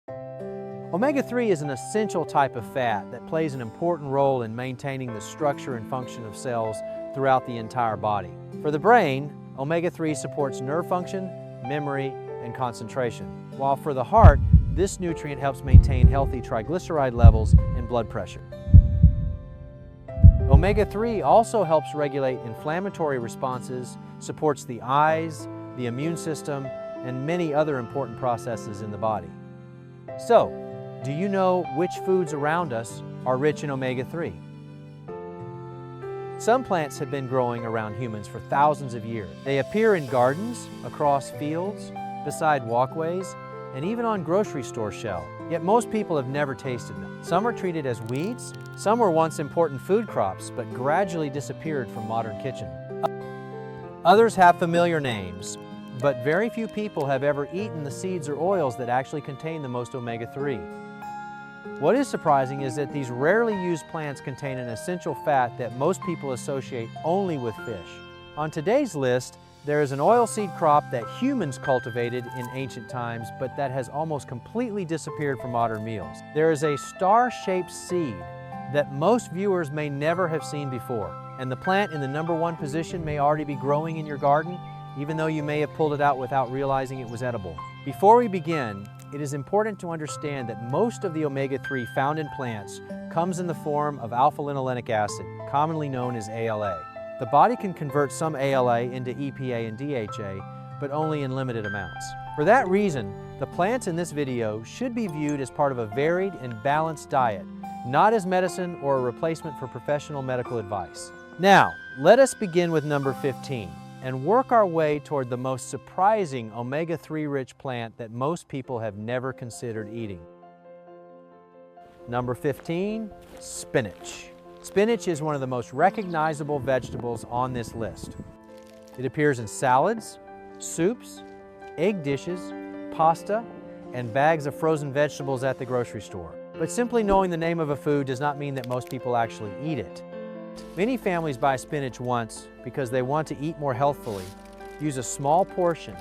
Omega-3 is an essential type of fat that plays an important role in maintaining the structure and function of cells throughout the entire body. For the brain, omega-3 supports nerve function, memory, and concentration, while for the heart, this nutrient helps maintain healthy triglyceride levels and blood pressure. Omega-3 also helps regulate inflammatory responses, supports the eyes, the immune system, and many other important processes in the body. So, do you know which foods around us are rich in omega-3? Some plants have been growing around humans for thousands of years. They appear in gardens, across fields, beside walkways, and even on grocery store shelves. Yet most people have never tasted them. Some are treated as weeds, some were once important food crops, but gradually disappeared from modern kitchens. Others have familiar names, but very few people have ever eaten the seeds or oils that actually contain the most omega-3. What is surprising is that these rarely used plants contain an essential fat that most people associate only with fish. On today's list, there is an oilseed crop that humans cultivated in ancient times, but that has almost completely disappeared from modern meals. There is a star-shaped seed that most viewers may never have seen before, and the plant in the #1 position may already be growing in your garden, even though you may have pulled it out without realizing it was edible. Before we begin, it is important to understand that most of the omega-3 found in plants comes in the form of alpha-linolenic acid, commonly known as ALA. The body can convert some ALA into EPA and DHA, but only in limited amounts. For that reason, the plants in this video should be viewed as part of a varied and balanced diet, not as medicine or a replacement for professional medical advice. Now, let us begin with number 15 and work our way toward the most surprising omega-3 rich plant that most people have never considered eating. Number 15, spinach. Spinach is one of the most recognizable vegetables on this list. It appears in salads, soups, egg dishes, pasta, and bags of frozen vegetables at the grocery store. But simply knowing the name of a food does not mean that most people actually eat it. Many families buy spinach once because they want to eat more healthfully, use a small portion,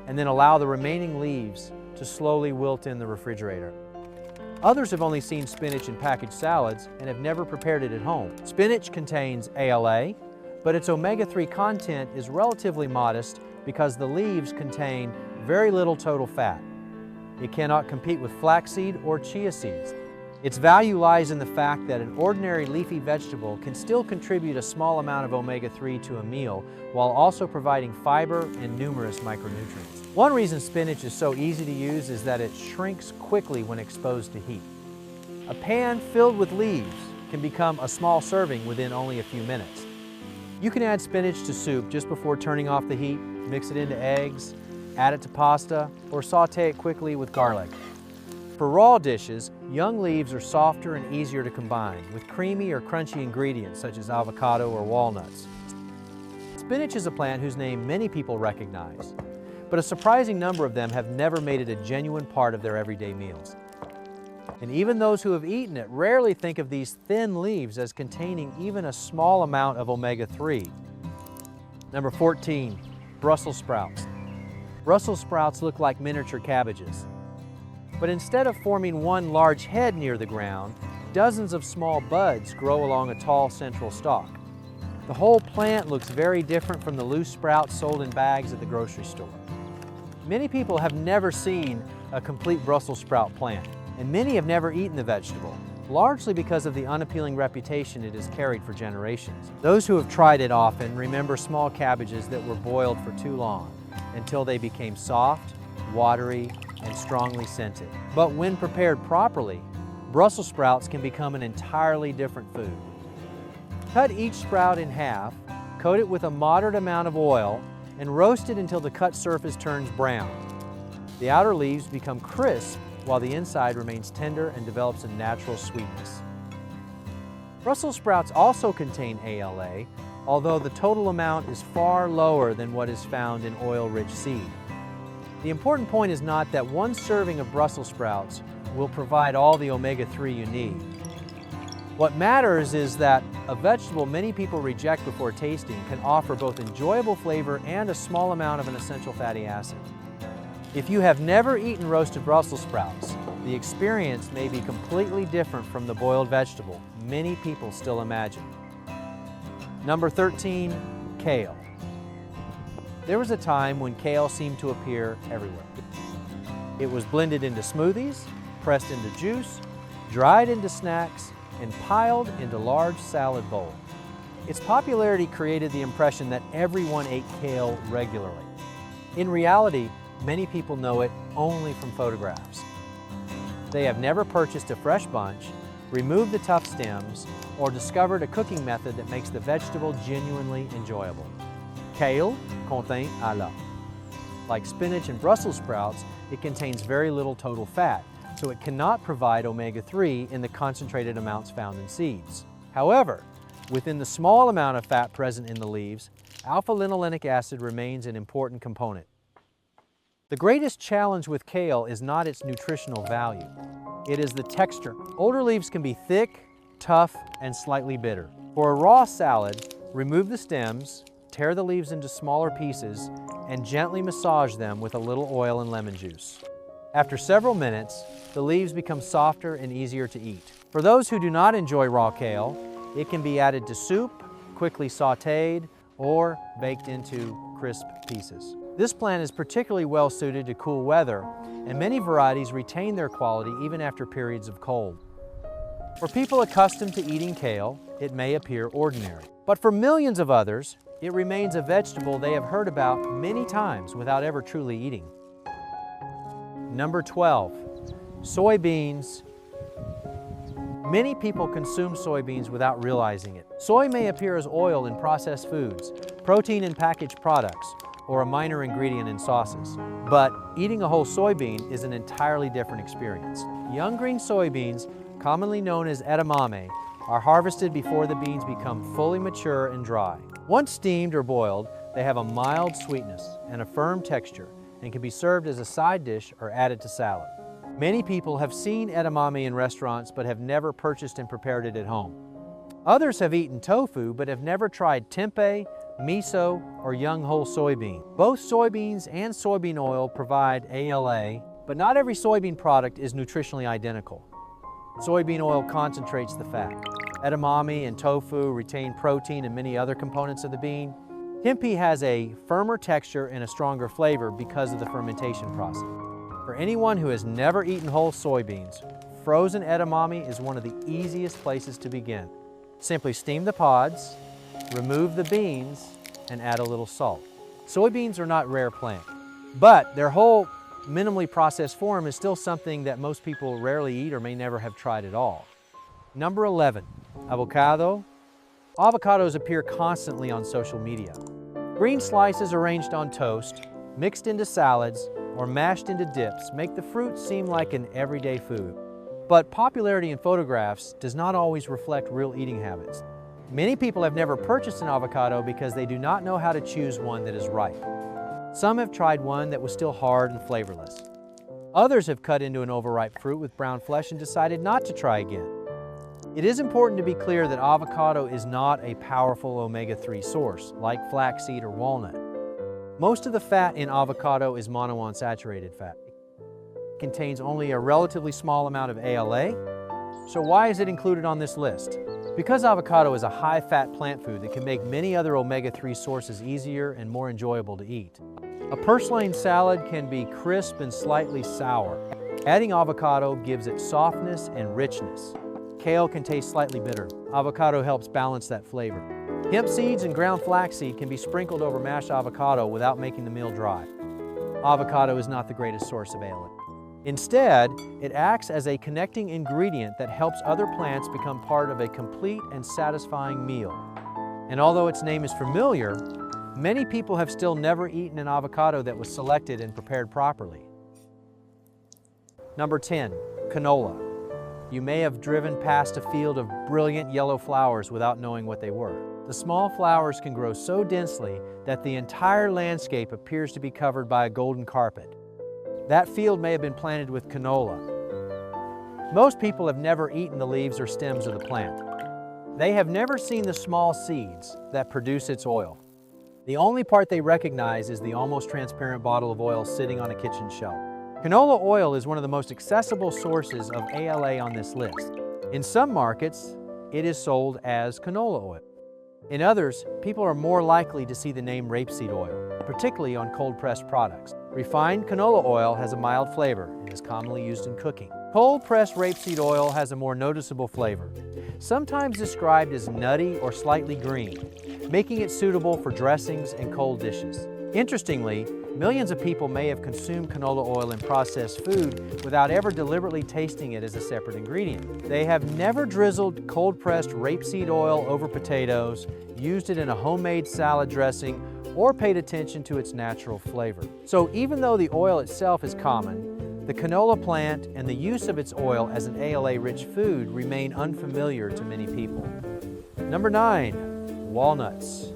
and then allow the remaining leaves to slowly wilt in the refrigerator. Others have only seen spinach in packaged salads and have never prepared it at home. Spinach contains ALA, but its omega-3 content is relatively modest because the leaves contain very little total fat. It cannot compete with flaxseed or chia seeds. Its value lies in the fact that an ordinary leafy vegetable can still contribute a small amount of omega-3 to a meal while also providing fiber and numerous micronutrients. One reason spinach is so easy to use is that it shrinks quickly when exposed to heat. A pan filled with leaves can become a small serving within only a few minutes. You can add spinach to soup just before turning off the heat, mix it into eggs, add it to pasta, or saute it quickly with garlic. For raw dishes, young leaves are softer and easier to combine with creamy or crunchy ingredients such as avocado or walnuts. Spinach is a plant whose name many people recognize, but a surprising number of them have never made it a genuine part of their everyday meals. And even those who have eaten it rarely think of these thin leaves as containing even a small amount of omega-3. Number 14, Brussels sprouts. Brussels sprouts look like miniature cabbages. But instead of forming one large head near the ground, dozens of small buds grow along a tall central stalk. The whole plant looks very different from the loose sprouts sold in bags at the grocery store. Many people have never seen a complete Brussels sprout plant, and many have never eaten the vegetable, largely because of the unappealing reputation it has carried for generations. Those who have tried it often remember small cabbages that were boiled for too long until they became soft, watery, and strongly scented. But when prepared properly, Brussels sprouts can become an entirely different food. Cut each sprout in half, coat it with a moderate amount of oil, and roast it until the cut surface turns brown. The outer leaves become crisp while the inside remains tender and develops a natural sweetness. Brussels sprouts also contain ALA, although the total amount is far lower than what is found in oil-rich seed. The important point is not that one serving of Brussels sprouts will provide all the omega-3 you need. What matters is that a vegetable many people reject before tasting can offer both enjoyable flavor and a small amount of an essential fatty acid. If you have never eaten roasted Brussels sprouts, the experience may be completely different from the boiled vegetable many people still imagine. Number 13, kale. There was a time when kale seemed to appear everywhere. It was blended into smoothies, pressed into juice, dried into snacks, and piled into large salad bowls. Its popularity created the impression that everyone ate kale regularly. In reality, many people know it only from photographs. They have never purchased a fresh bunch, removed the tough stems, or discovered a cooking method that makes the vegetable genuinely enjoyable. Kale contient ALA. Like spinach and Brussels sprouts, it contains very little total fat, so it cannot provide omega-3 in the concentrated amounts found in seeds. However, within the small amount of fat present in the leaves, alpha-linolenic acid remains an important component. The greatest challenge with kale is not its nutritional value. It is the texture. Older leaves can be thick, tough, and slightly bitter. For a raw salad, remove the stems, tear the leaves into smaller pieces, and gently massage them with a little oil and lemon juice. After several minutes, the leaves become softer and easier to eat. For those who do not enjoy raw kale, it can be added to soup, quickly sautéed, or baked into crisp pieces. This plant is particularly well suited to cool weather, and many varieties retain their quality even after periods of cold. For people accustomed to eating kale, it may appear ordinary. But for millions of others, it remains a vegetable they have heard about many times without ever truly eating. Number 12, soybeans. Many people consume soybeans without realizing it. Soy may appear as oil in processed foods, protein in packaged products, or a minor ingredient in sauces. But eating a whole soybean is an entirely different experience. Young green soybeans, commonly known as edamame, are harvested before the beans become fully mature and dry. Once steamed or boiled, they have a mild sweetness and a firm texture and can be served as a side dish or added to salad. Many people have seen edamame in restaurants but have never purchased and prepared it at home. Others have eaten tofu but have never tried tempeh, miso, or young whole soybean. Both soybeans and soybean oil provide ALA, but not every soybean product is nutritionally identical. Soybean oil concentrates the fat. Edamame and tofu retain protein and many other components of the bean. Tempeh has a firmer texture and a stronger flavor because of the fermentation process. For anyone who has never eaten whole soybeans, frozen edamame is one of the easiest places to begin. Simply steam the pods, remove the beans, and add a little salt. Soybeans are not rare plant, but their whole minimally processed form is still something that most people rarely eat or may never have tried at all. Number 11, avocado. Avocados appear constantly on social media. Green slices arranged on toast, mixed into salads, or mashed into dips make the fruit seem like an everyday food. But popularity in photographs does not always reflect real eating habits. Many people have never purchased an avocado because they do not know how to choose one that is ripe. Some have tried one that was still hard and flavorless. Others have cut into an overripe fruit with brown flesh and decided not to try again. It is important to be clear that avocado is not a powerful omega-3 source like flaxseed or walnut. Most of the fat in avocado is monounsaturated fat. It contains only a relatively small amount of ALA, so why is it included on this list? Because avocado is a high-fat plant food that can make many other omega-3 sources easier and more enjoyable to eat. A purslane salad can be crisp and slightly sour. Adding avocado gives it softness and richness. Kale can taste slightly bitter. Avocado helps balance that flavor. Hemp seeds and ground flaxseed can be sprinkled over mashed avocado without making the meal dry. Avocado is not the greatest source of ALA. Instead, it acts as a connecting ingredient that helps other plants become part of a complete and satisfying meal. And although its name is familiar, many people have still never eaten an avocado that was selected and prepared properly. Number 10, canola. You may have driven past a field of brilliant yellow flowers without knowing what they were. The small flowers can grow so densely that the entire landscape appears to be covered by a golden carpet. That field may have been planted with canola. Most people have never eaten the leaves or stems of the plant. They have never seen the small seeds that produce its oil. The only part they recognize is the almost transparent bottle of oil sitting on a kitchen shelf. Canola oil is one of the most accessible sources of ALA on this list. In some markets, it is sold as canola oil. In others, people are more likely to see the name rapeseed oil, particularly on cold-pressed products. Refined canola oil has a mild flavor and is commonly used in cooking. Cold-pressed rapeseed oil has a more noticeable flavor, sometimes described as nutty or slightly green, making it suitable for dressings and cold dishes. Interestingly, millions of people may have consumed canola oil in processed food without ever deliberately tasting it as a separate ingredient. They have never drizzled cold-pressed rapeseed oil over potatoes, used it in a homemade salad dressing, or paid attention to its natural flavor. So even though the oil itself is common, the canola plant and the use of its oil as an ALA-rich food remain unfamiliar to many people. Number 9, walnuts.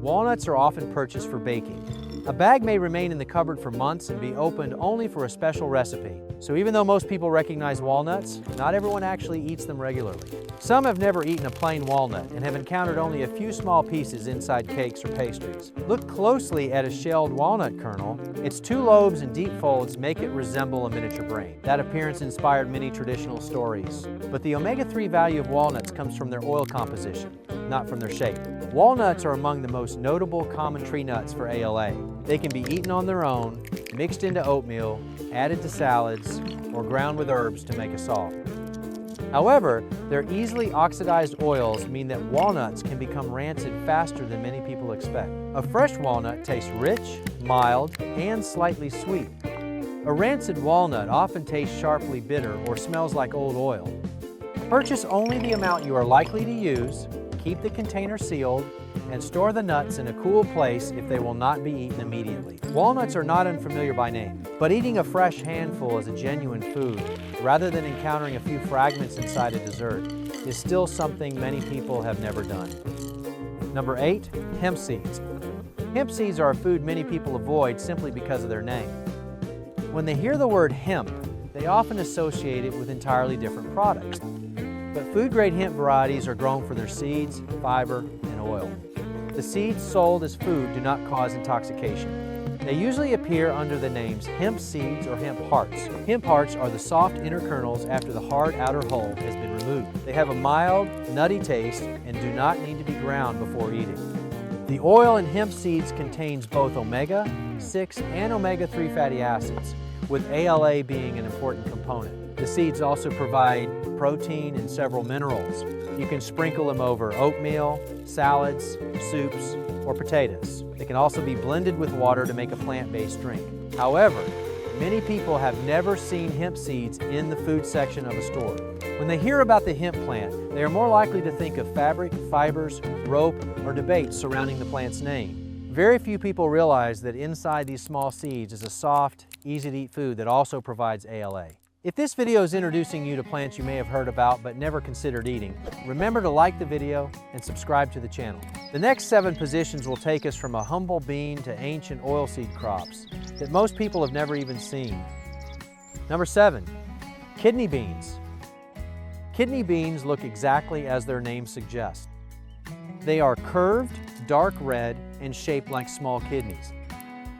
Walnuts are often purchased for baking. A bag may remain in the cupboard for months and be opened only for a special recipe. So even though most people recognize walnuts, not everyone actually eats them regularly. Some have never eaten a plain walnut and have encountered only a few small pieces inside cakes or pastries. Look closely at a shelled walnut kernel. Its two lobes and deep folds make it resemble a miniature brain. That appearance inspired many traditional stories. But the omega-3 value of walnuts comes from their oil composition, not from their shape. Walnuts are among the most notable common tree nuts for ALA. They can be eaten on their own, mixed into oatmeal, added to salads, or ground with herbs to make a salt. However, their easily oxidized oils mean that walnuts can become rancid faster than many people expect. A fresh walnut tastes rich, mild, and slightly sweet. A rancid walnut often tastes sharply bitter or smells like old oil. Purchase only the amount you are likely to use, keep the container sealed, and store the nuts in a cool place if they will not be eaten immediately. Walnuts are not unfamiliar by name, but eating a fresh handful as a genuine food, rather than encountering a few fragments inside a dessert, is still something many people have never done. Number 8, hemp seeds. Hemp seeds are a food many people avoid simply because of their name. When they hear the word hemp, they often associate it with entirely different products. But food-grade hemp varieties are grown for their seeds, fiber, and oil. The seeds sold as food do not cause intoxication. They usually appear under the names hemp seeds or hemp hearts. Hemp hearts are the soft inner kernels after the hard outer hull has been removed. They have a mild, nutty taste and do not need to be ground before eating. The oil in hemp seeds contains both omega-6 and omega-3 fatty acids, with ALA being an important component. The seeds also provide protein and several minerals. You can sprinkle them over oatmeal, salads, soups, or potatoes. They can also be blended with water to make a plant-based drink. However, many people have never seen hemp seeds in the food section of a store. When they hear about the hemp plant, they are more likely to think of fabric, fibers, rope, or debates surrounding the plant's name. Very few people realize that inside these small seeds is a soft, easy-to-eat food that also provides ALA. If this video is introducing you to plants you may have heard about but never considered eating, remember to like the video and subscribe to the channel. The next 7 positions will take us from a humble bean to ancient oilseed crops that most people have never even seen. Number 7, kidney beans. Kidney beans look exactly as their name suggests. They are curved, dark red, and shaped like small kidneys.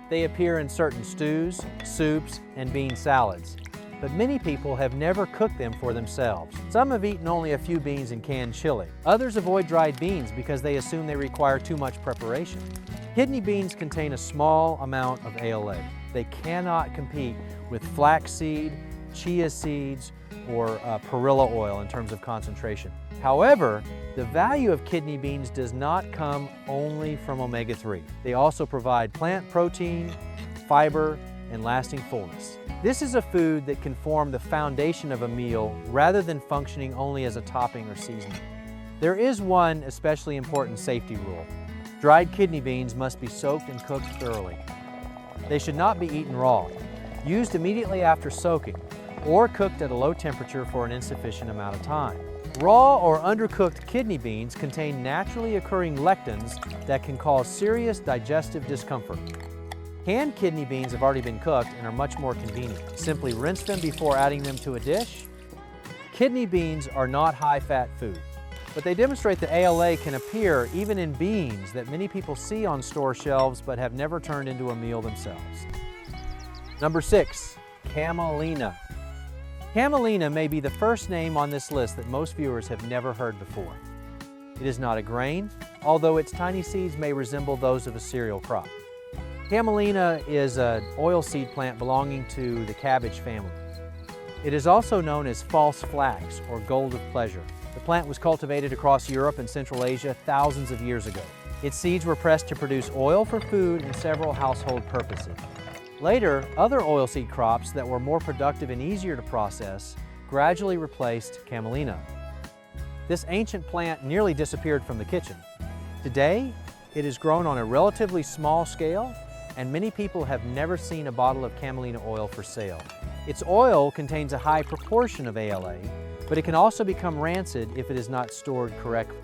They appear in certain stews, soups, and bean salads, but many people have never cooked them for themselves. Some have eaten only a few beans in canned chili. Others avoid dried beans because they assume they require too much preparation. Kidney beans contain a small amount of ALA. They cannot compete with flaxseed, chia seeds, or perilla oil in terms of concentration. However, the value of kidney beans does not come only from omega-3. They also provide plant protein, fiber, and lasting fullness. This is a food that can form the foundation of a meal rather than functioning only as a topping or seasoning. There is one especially important safety rule. Dried kidney beans must be soaked and cooked thoroughly. They should not be eaten raw, used immediately after soaking, or cooked at a low temperature for an insufficient amount of time. Raw or undercooked kidney beans contain naturally occurring lectins that can cause serious digestive discomfort. Canned kidney beans have already been cooked and are much more convenient. Simply rinse them before adding them to a dish. Kidney beans are not high-fat food, but they demonstrate that ALA can appear even in beans that many people see on store shelves but have never turned into a meal themselves. Number 6, CAMELINA. CAMELINA may be the first name on this list that most viewers have never heard before. It is not a grain, although its tiny seeds may resemble those of a cereal crop. CAMELINA is an oilseed plant belonging to the cabbage family. It is also known as false flax or gold of pleasure. The plant was cultivated across Europe and Central Asia thousands of years ago. Its seeds were pressed to produce oil for food and several household purposes. Later, other oilseed crops that were more productive and easier to process gradually replaced CAMELINA. This ancient plant nearly disappeared from the kitchen. Today, it is grown on a relatively small scale, and many people have never seen a bottle of CAMELINA oil for sale. Its oil contains a high proportion of ALA, but it can also become rancid if it is not stored correctly.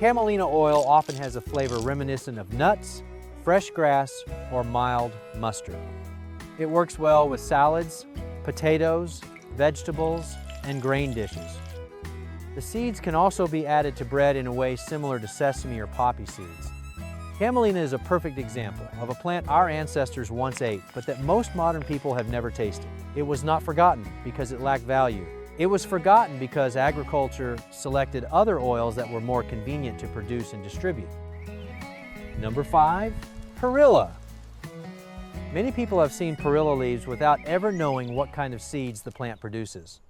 CAMELINA oil often has a flavor reminiscent of nuts, fresh grass, or mild mustard. It works well with salads, potatoes, vegetables, and grain dishes. The seeds can also be added to bread in a way similar to sesame or poppy seeds. CAMELINA is a perfect example of a plant our ancestors once ate, but that most modern people have never tasted. It was not forgotten because it lacked value. It was forgotten because agriculture selected other oils that were more convenient to produce and distribute. Number 5, PERILLA. Many people have seen PERILLA leaves without ever knowing what kind of seeds the plant produces.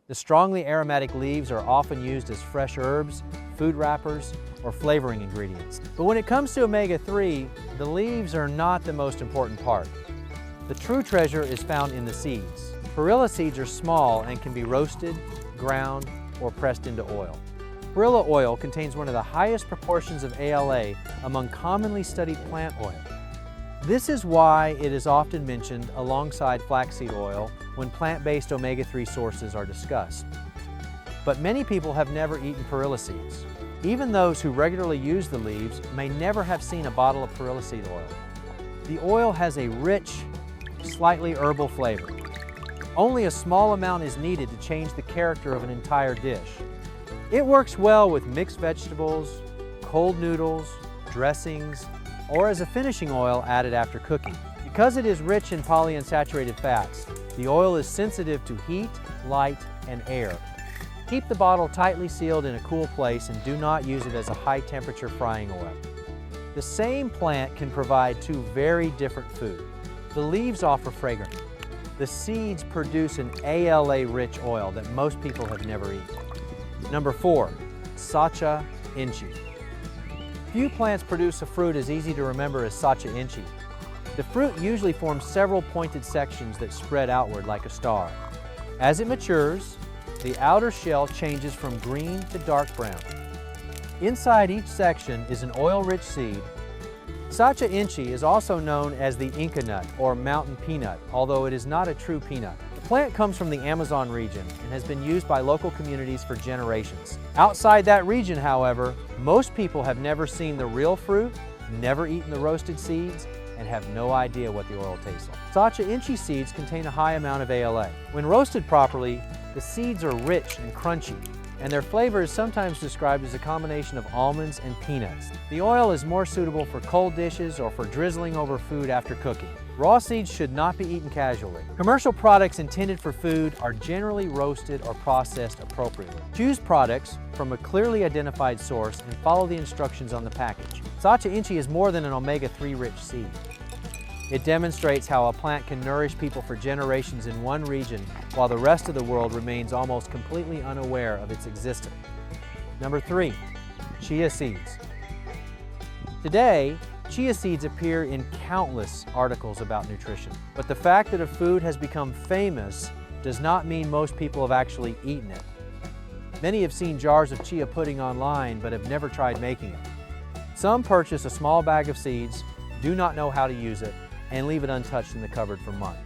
The strongly aromatic leaves are often used as fresh herbs, food wrappers, or flavoring ingredients. But when it comes to omega-3, the leaves are not the most important part. The true treasure is found in the seeds. PERILLA seeds are small and can be roasted, ground, or pressed into oil. PERILLA oil contains one of the highest proportions of ALA among commonly studied plant oil. This is why it is often mentioned alongside flaxseed oil when plant-based omega-3 sources are discussed. But many people have never eaten PERILLA seeds. Even those who regularly use the leaves may never have seen a bottle of PERILLA seed oil. The oil has a rich, slightly herbal flavor. Only a small amount is needed to change the character of an entire dish. It works well with mixed vegetables, cold noodles, dressings, or as a finishing oil added after cooking. Because it is rich in polyunsaturated fats, the oil is sensitive to heat, light, and air. Keep the bottle tightly sealed in a cool place and do not use it as a high-temperature frying oil. The same plant can provide two very different foods. The leaves offer fragrance. The seeds produce an ALA-rich oil that most people have never eaten. Number 4, SACHA INCHI. Few plants produce a fruit as easy to remember as SACHA INCHI. The fruit usually forms several pointed sections that spread outward like a star. As it matures, the outer shell changes from green to dark brown. Inside each section is an oil-rich seed. SACHA INCHI is also known as the Inca nut or mountain peanut, although it is not a true peanut. The plant comes from the Amazon region and has been used by local communities for generations. Outside that region, however, most people have never seen the real fruit, never eaten the roasted seeds, and have no idea what the oil tastes like. SACHA INCHI seeds contain a high amount of ALA. When roasted properly, the seeds are rich and crunchy, and their flavor is sometimes described as a combination of almonds and peanuts. The oil is more suitable for cold dishes or for drizzling over food after cooking. Raw seeds should not be eaten casually. Commercial products intended for food are generally roasted or processed appropriately. Choose products from a clearly identified source and follow the instructions on the package. SACHA INCHI is more than an omega-3 rich seed. It demonstrates how a plant can nourish people for generations in one region while the rest of the world remains almost completely unaware of its existence. Number 3, chia seeds. Today, chia seeds appear in countless articles about nutrition, but the fact that a food has become famous does not mean most people have actually eaten it. Many have seen jars of chia pudding online but have never tried making it. Some purchase a small bag of seeds, do not know how to use it, and leave it untouched in the cupboard for months.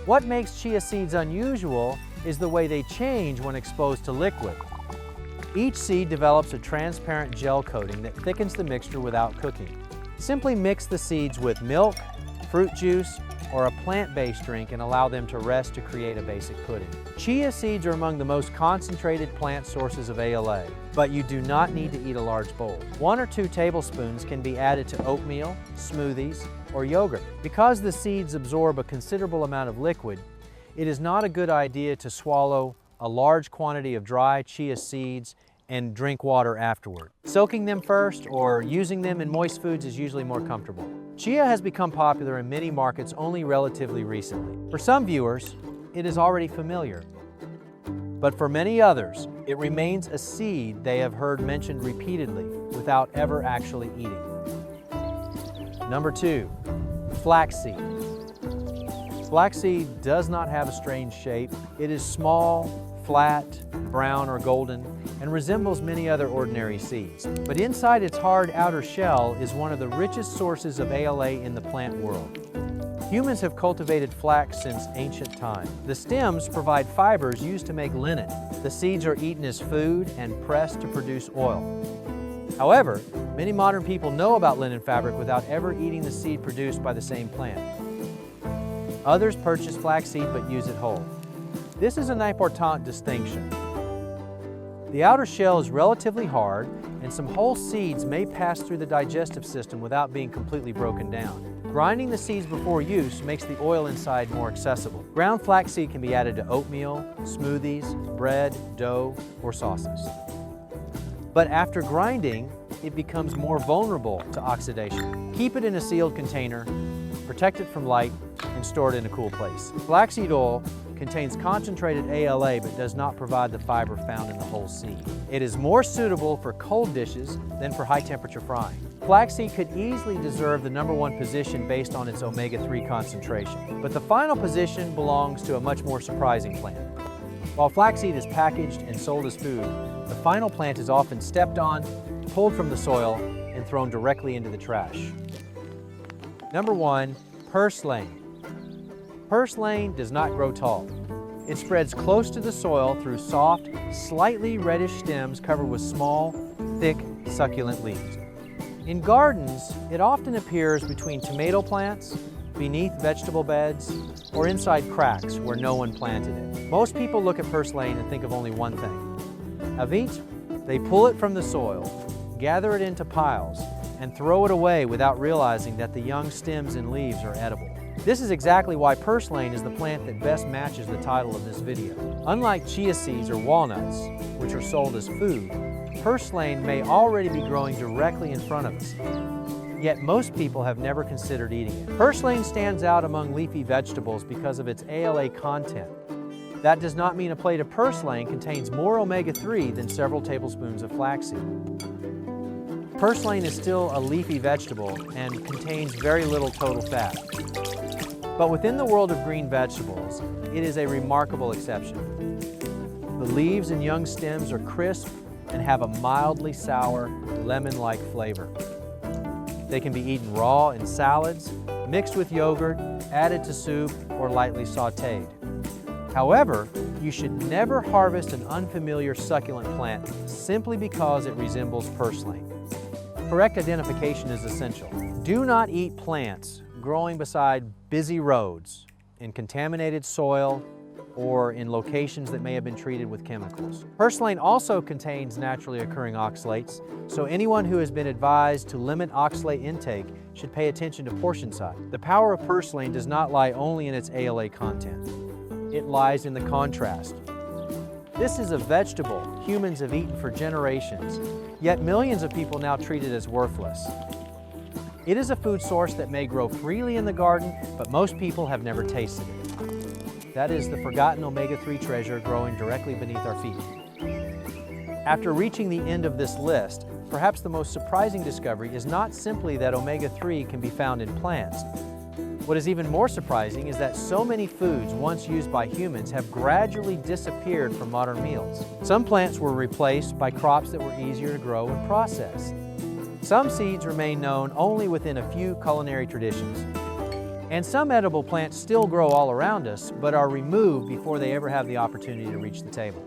What makes chia seeds unusual is the way they change when exposed to liquid. Each seed develops a transparent gel coating that thickens the mixture without cooking. Simply mix the seeds with milk, fruit juice, or a plant-based drink and allow them to rest to create a basic pudding. Chia seeds are among the most concentrated plant sources of ALA, but you do not need to eat a large bowl. 1 or 2 tablespoons can be added to oatmeal, smoothies, or yogurt. Because the seeds absorb a considerable amount of liquid, it is not a good idea to swallow a large quantity of dry chia seeds and drink water afterward. Soaking them first or using them in moist foods is usually more comfortable. Chia has become popular in many markets only relatively recently. For some viewers, it is already familiar. But for many others, it remains a seed they have heard mentioned repeatedly without ever actually eating. Number 2, flaxseed. Flaxseed does not have a strange shape. It is small, flat, brown or golden, and resembles many other ordinary seeds. But inside its hard outer shell is one of the richest sources of ALA in the plant world. Humans have cultivated flax since ancient times. The stems provide fibers used to make linen. The seeds are eaten as food and pressed to produce oil. However, many modern people know about linen fabric without ever eating the seed produced by the same plant. Others purchase flaxseed but use it whole. This is an important distinction. The outer shell is relatively hard, and some whole seeds may pass through the digestive system without being completely broken down. Grinding the seeds before use makes the oil inside more accessible. Ground flaxseed can be added to oatmeal, smoothies, bread, dough, or sauces. But after grinding, it becomes more vulnerable to oxidation. Keep it in a sealed container, protect it from light, and store it in a cool place. Flaxseed oil contains concentrated ALA but does not provide the fiber found in the whole seed. It is more suitable for cold dishes than for high temperature frying. Flaxseed could easily deserve the #1 position based on its omega-3 concentration, but the final position belongs to a much more surprising plant. While flaxseed is packaged and sold as food, the final plant is often stepped on, pulled from the soil, and thrown directly into the trash. Number 1, purslane. Purslane does not grow tall. It spreads close to the soil through soft, slightly reddish stems covered with small, thick, succulent leaves. In gardens, it often appears between tomato plants, beneath vegetable beds, or inside cracks where no one planted it. Most people look at purslane and think of only one thing. Avit, they pull it from the soil, gather it into piles, and throw it away without realizing that the young stems and leaves are edible. This is exactly why purslane is the plant that best matches the title of this video. Unlike chia seeds or walnuts, which are sold as food, purslane may already be growing directly in front of us, yet most people have never considered eating it. Purslane stands out among leafy vegetables because of its ALA content. That does not mean a plate of purslane contains more omega-3 than several tablespoons of flaxseed. Purslane is still a leafy vegetable and contains very little total fat. But within the world of green vegetables, it is a remarkable exception. The leaves and young stems are crisp and have a mildly sour, lemon-like flavor. They can be eaten raw in salads, mixed with yogurt, added to soup, or lightly sautéed. However, you should never harvest an unfamiliar succulent plant simply because it resembles purslane. Correct identification is essential. Do not eat plants growing beside busy roads, in contaminated soil, or in locations that may have been treated with chemicals. Purslane also contains naturally occurring oxalates, so anyone who has been advised to limit oxalate intake should pay attention to portion size. The power of purslane does not lie only in its ALA content. It lies in the contrast. This is a vegetable humans have eaten for generations, yet millions of people now treat it as worthless. It is a food source that may grow freely in the garden, but most people have never tasted it. That is the forgotten omega-3 treasure growing directly beneath our feet. After reaching the end of this list, perhaps the most surprising discovery is not simply that omega-3 can be found in plants. What is even more surprising is that so many foods once used by humans have gradually disappeared from modern meals. Some plants were replaced by crops that were easier to grow and process. Some seeds remain known only within a few culinary traditions. And some edible plants still grow all around us, but are removed before they ever have the opportunity to reach the table.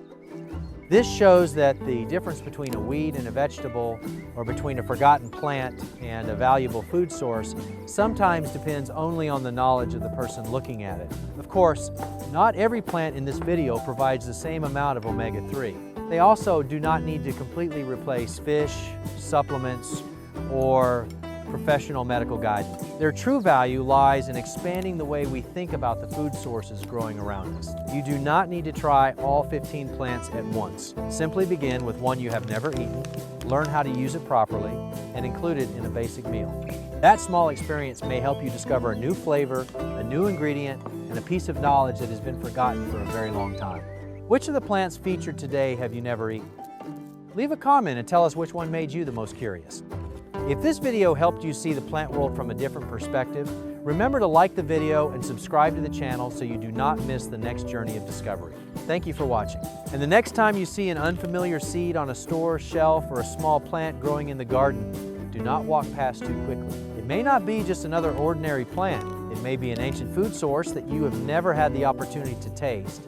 This shows that the difference between a weed and a vegetable, or between a forgotten plant and a valuable food source, sometimes depends only on the knowledge of the person looking at it. Of course, not every plant in this video provides the same amount of omega-3. They also do not need to completely replace fish, supplements, or professional medical guidance. Their true value lies in expanding the way we think about the food sources growing around us. You do not need to try all 15 plants at once. Simply begin with one you have never eaten, learn how to use it properly, and include it in a basic meal. That small experience may help you discover a new flavor, a new ingredient, and a piece of knowledge that has been forgotten for a very long time. Which of the plants featured today have you never eaten? Leave a comment and tell us which one made you the most curious. If this video helped you see the plant world from a different perspective, remember to like the video and subscribe to the channel so you do not miss the next journey of discovery. Thank you for watching. And the next time you see an unfamiliar seed on a store shelf or a small plant growing in the garden, do not walk past too quickly. It may not be just another ordinary plant. It may be an ancient food source that you have never had the opportunity to taste.